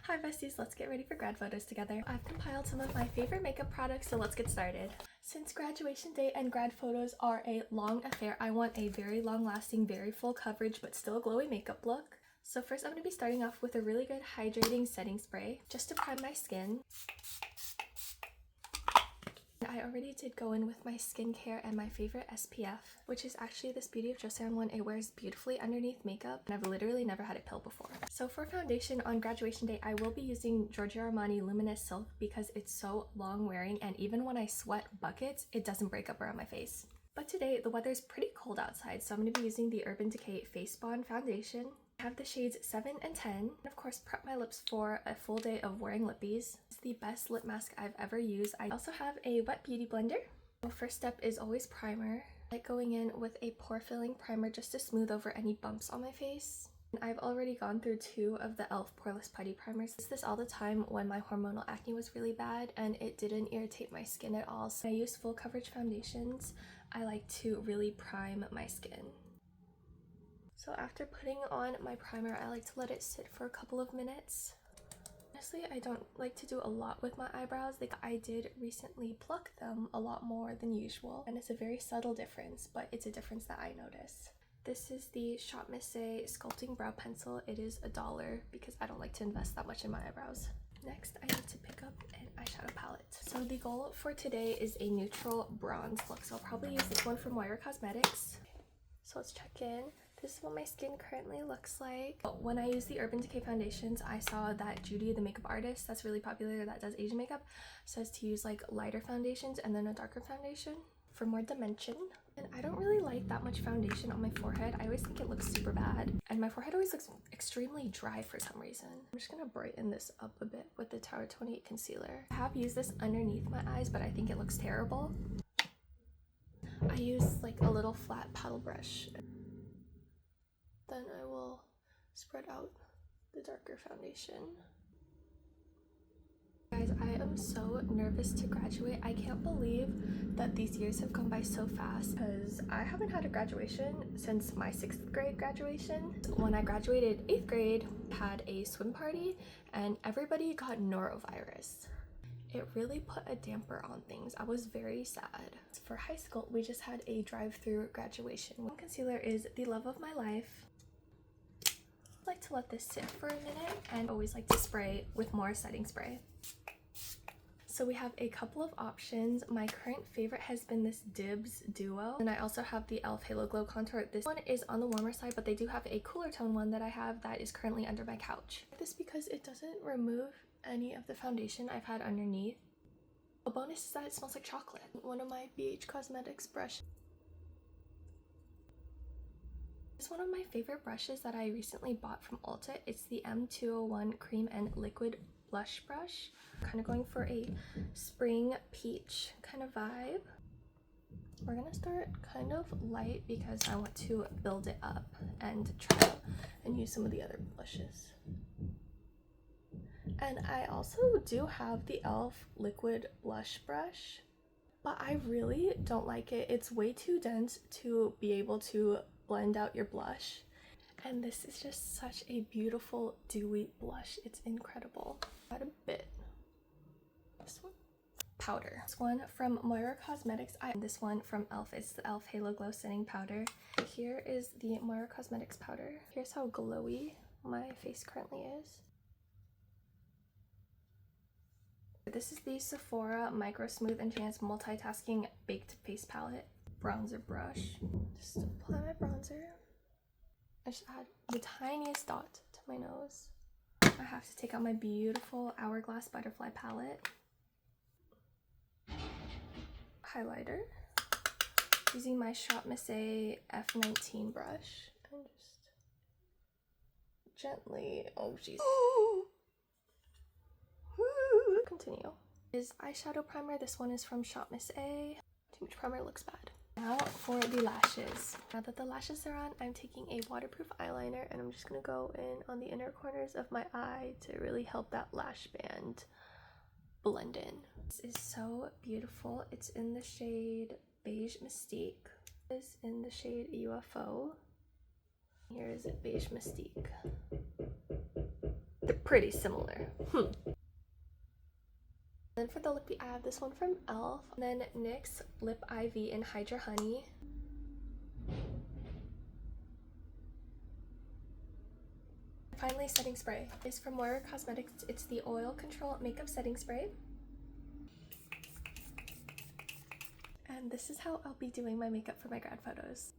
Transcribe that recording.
Hi besties, let's get ready for grad photos together. I've compiled some of my favorite makeup products, so let's get started. Since graduation day and grad photos are a long affair, I want a very long lasting, very full coverage, but still glowy makeup look. So first I'm going to be starting off with a really good hydrating setting spray, just to prime my skin. I already did go in with my skincare and my favorite SPF, which is actually this Beauty of Joseon one. It wears beautifully underneath makeup, and I've literally never had it peel before. So for foundation on graduation day, I will be using Giorgio Armani Luminous Silk because it's so long wearing, and even when I sweat buckets, it doesn't break up around my face. But today, the weather's pretty cold outside, so I'm going to be using the Urban Decay Face Bond Foundation. I have the shades 7 and 10, and of course prep my lips for a full day of wearing lippies. It's the best lip mask I've ever used. I also have a wet beauty blender. The first step is always primer. I like going in with a pore filling primer just to smooth over any bumps on my face. And I've already gone through 2 of the e.l.f. poreless putty primers. I used this all the time when my hormonal acne was really bad and it didn't irritate my skin at all. So I use full coverage foundations. I like to really prime my skin. So after putting on my primer, I like to let it sit for a couple of minutes. Honestly, I don't like to do a lot with my eyebrows. Like, I did recently pluck them a lot more than usual, and it's a very subtle difference, but it's a difference that I notice. This is the shopmissa sculpting brow pencil. It is $1 because I don't like to invest that much in my eyebrows. Next, I need to pick up an eyeshadow palette. So the goal for today is a neutral bronze look. So I'll probably use this one from Moira Cosmetics. So let's check in. This is what my skin currently looks like. When I use the Urban Decay foundations, I saw that Judy, the makeup artist that's really popular that does Asian makeup, says to use like lighter foundations and then a darker foundation for more dimension. And I don't really like that much foundation on my forehead. I always think it looks super bad. And my forehead always looks extremely dry for some reason. I'm just gonna brighten this up a bit with the Tower 28 concealer. I have used this underneath my eyes, but I think it looks terrible. I use like a little flat paddle brush. Then I will spread out the darker foundation. Guys, I am so nervous to graduate. I can't believe that these years have gone by so fast because I haven't had a graduation since my 6th grade graduation. When I graduated 8th grade, I had a swim party and everybody got norovirus. It really put a damper on things. I was very sad. For high school, we just had a drive-through graduation. One concealer is the love of my life. I like to let this sit for a minute and always like to spray with more setting spray. So we have a couple of options. My current favorite has been this Dibs Duo, and I also have the e.l.f. Halo Glow Contour. This one is on the warmer side, but they do have a cooler tone one that I have that is currently under my couch. This because it doesn't remove any of the foundation I've had underneath. A bonus is that it smells like chocolate. One of my BH Cosmetics brushes. It's one of my favorite brushes that I recently bought from Ulta. It's the M201 Cream and Liquid Blush Brush. Kind of going for a spring peach kind of vibe. We're gonna start kind of light because I want to build it up and try and use some of the other blushes. And I also do have the e.l.f. Liquid Blush Brush, but I really don't like it. It's way too dense to be able to blend out your blush, and this is just such a beautiful dewy blush. It's incredible. Add a bit. This one. Powder. This one from Moira Cosmetics. This one from e.l.f. It's the e.l.f. Halo Glow Setting Powder. Here is the Moira Cosmetics powder. Here's how glowy my face currently is. This is the Sephora Micro Smooth Enhanced Multitasking Baked Face Palette. Bronzer brush. Just apply my bronzer. I just add the tiniest dot to my nose. I have to take out my beautiful Hourglass Butterfly palette. Highlighter. Using my shopmissa F19 brush. And just gently, oh jeez. Continue. Is eyeshadow primer. This one is from shopmissa. Too much primer looks bad. Now for the lashes. Now that the lashes are on, I'm taking a waterproof eyeliner and I'm just gonna go in on the inner corners of my eye to really help that lash band blend in. This is so beautiful. It's in the shade Beige Mystique. This is in the shade UFO. Here is Beige Mystique. They're pretty similar. Then for the lippy, I have this one from e.l.f. And then NYX Lip IV in Hydra Honey. Finally, setting spray is from Moira Cosmetics. It's the Oil Control Makeup Setting Spray. And this is how I'll be doing my makeup for my grad photos.